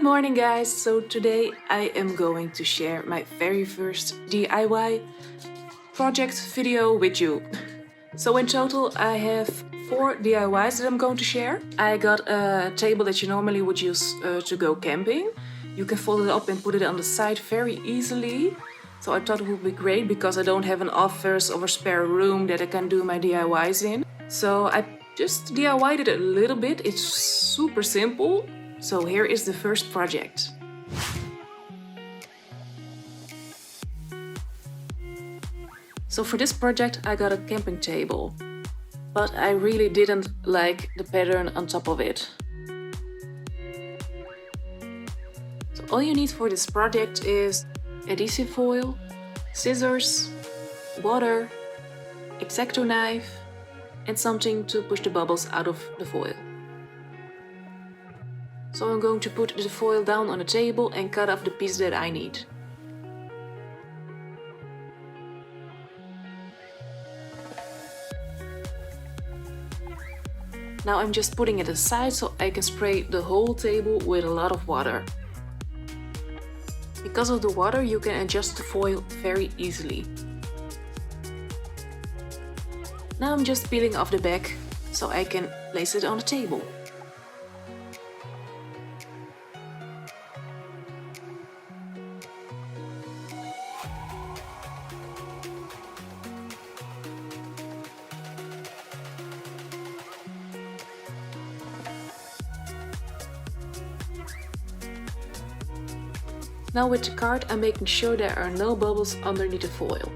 morning guys, so today I am going to share my very first DIY project video with you. So in total I have 4 DIYs that I'm going to share. I got a table that you normally would use to go camping. You can fold it up and put it on the side very easily. So I thought it would be great because I don't have an office or a spare room that I can do my DIYs in. So I just DIY'd it a little bit. It's super simple. So here is the first project. So for this project I got a camping table, but I really didn't like the pattern on top of it. So all you need for this project is adhesive foil, scissors, water, X-Acto knife and something to push the bubbles out of the foil. So I'm going to put the foil down on the table and cut off the piece that I need. Now I'm just putting it aside so I can spray the whole table with a lot of water. Because of the water you can adjust the foil very easily. Now I'm just peeling off the back so I can place it on the table. Now with the card I'm making sure there are no bubbles underneath the foil.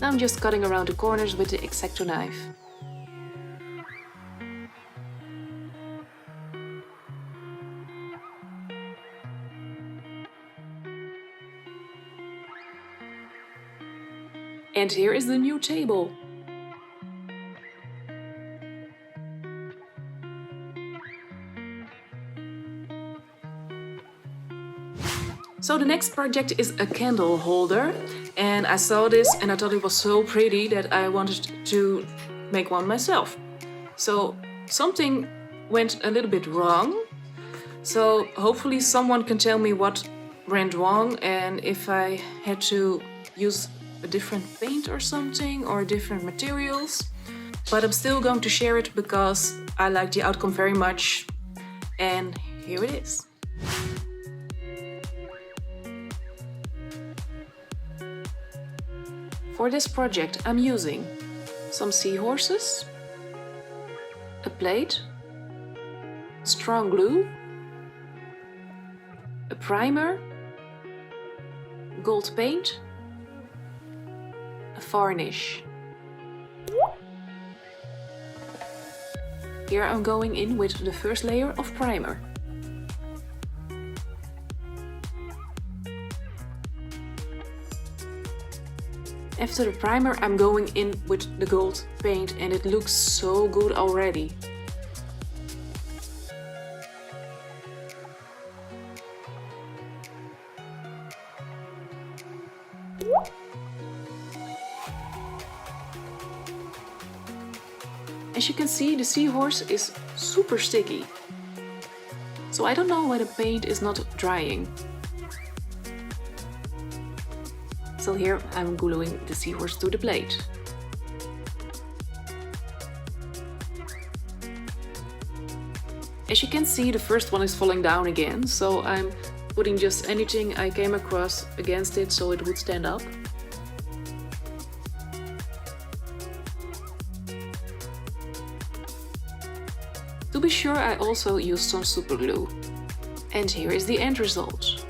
Now I'm just cutting around the corners with the X-Acto knife. And here is the new table. So the next project is a candle holder, and I saw this and I thought it was so pretty that I wanted to make one myself. So something went a little bit wrong, so hopefully someone can tell me what went wrong and if I had to use a different paint or something or different materials. But I'm still going to share it because I like the outcome very much, and here it is. For this project I'm using some seahorses, a plate, strong glue, a primer, gold paint, a varnish. Here I'm going in with the first layer of primer. After the primer I'm going in with the gold paint and it looks so good already. As you can see, the seahorse is super sticky. So I don't know why the paint is not drying. So here I'm gluing the seahorse to the plate. As you can see, the first one is falling down again, so I'm putting just anything I came across against it so it would stand up. To be sure, I also used some super glue. And here is the end result.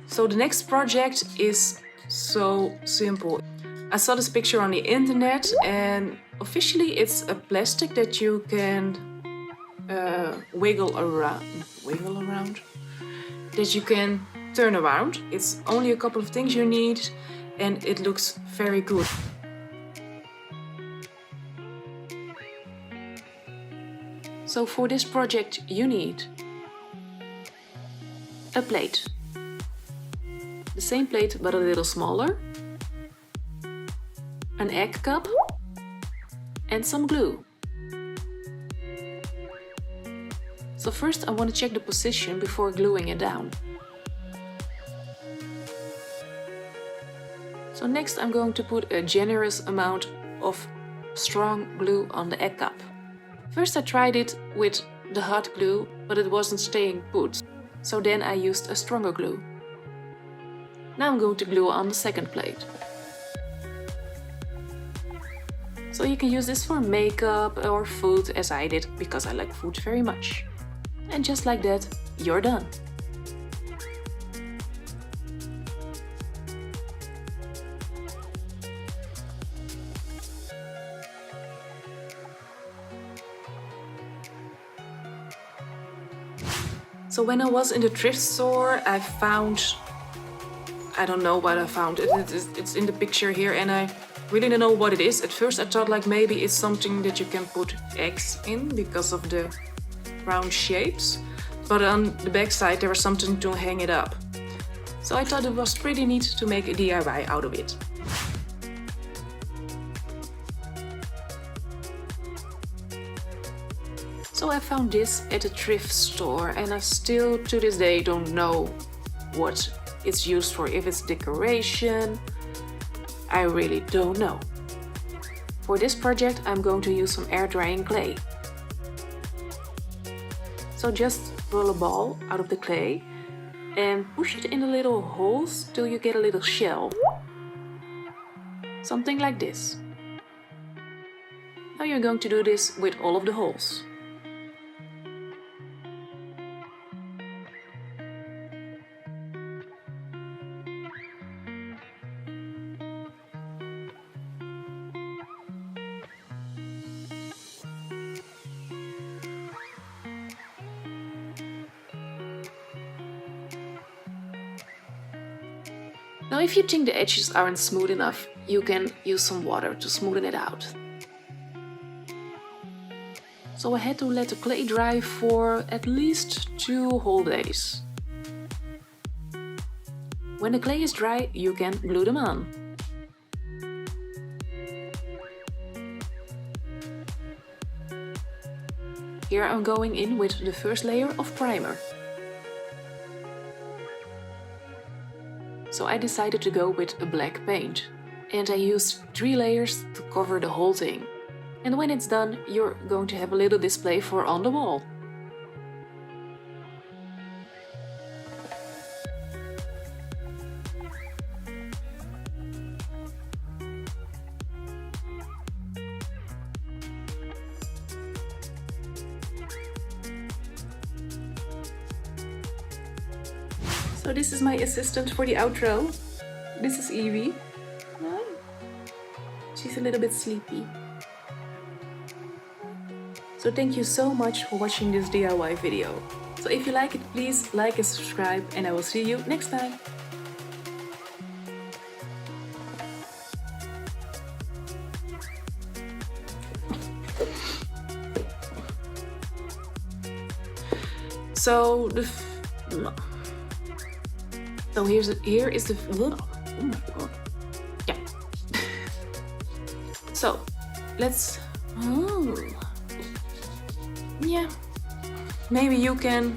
So the next project is so simple. I saw this picture on the internet, and officially it's a plastic that you can wiggle around, that you can turn around. It's only a couple of things you need, and it looks very good. So for this project you need a plate, the same plate but a little smaller, an egg cup, and some glue. So first I want to check the position before gluing it down. So next I'm going to put a generous amount of strong glue on the egg cup. First I tried it with the hot glue, but it wasn't staying put. So then I used a stronger glue. Now I'm going to glue on the second plate. So you can use this for makeup or food, as I did, because I like food very much. And just like that, you're done. So when I was in the thrift store, I found, I don't know what I found, it's in the picture here, and I really don't know what it is. At first I thought like maybe it's something that you can put eggs in because of the round shapes, but on the back side there was something to hang it up. So I thought it was pretty neat to make a DIY out of it. So I found this at a thrift store, and I still to this day don't know what it's used for. If it's decoration, I really don't know. For this project I'm going to use some air drying clay. So just roll a ball out of the clay and push it in the little holes till you get a little shell. Something like this. Now you're going to do this with all of the holes. Now if you think the edges aren't smooth enough, you can use some water to smoothen it out. So I had to let the clay dry for at least 2 whole days. When the clay is dry, you can glue them on. Here I'm going in with the first layer of primer. So I decided to go with a black paint, and I used 3 layers to cover the whole thing. And when it's done, you're going to have a little display for on the wall. So this is my assistant for the outro. This is Evie. She's a little bit sleepy. So thank you so much for watching this DIY video. So if you like it, please like and subscribe, and I will see you next time. So here is the oh my god, yeah. So let's yeah, maybe you can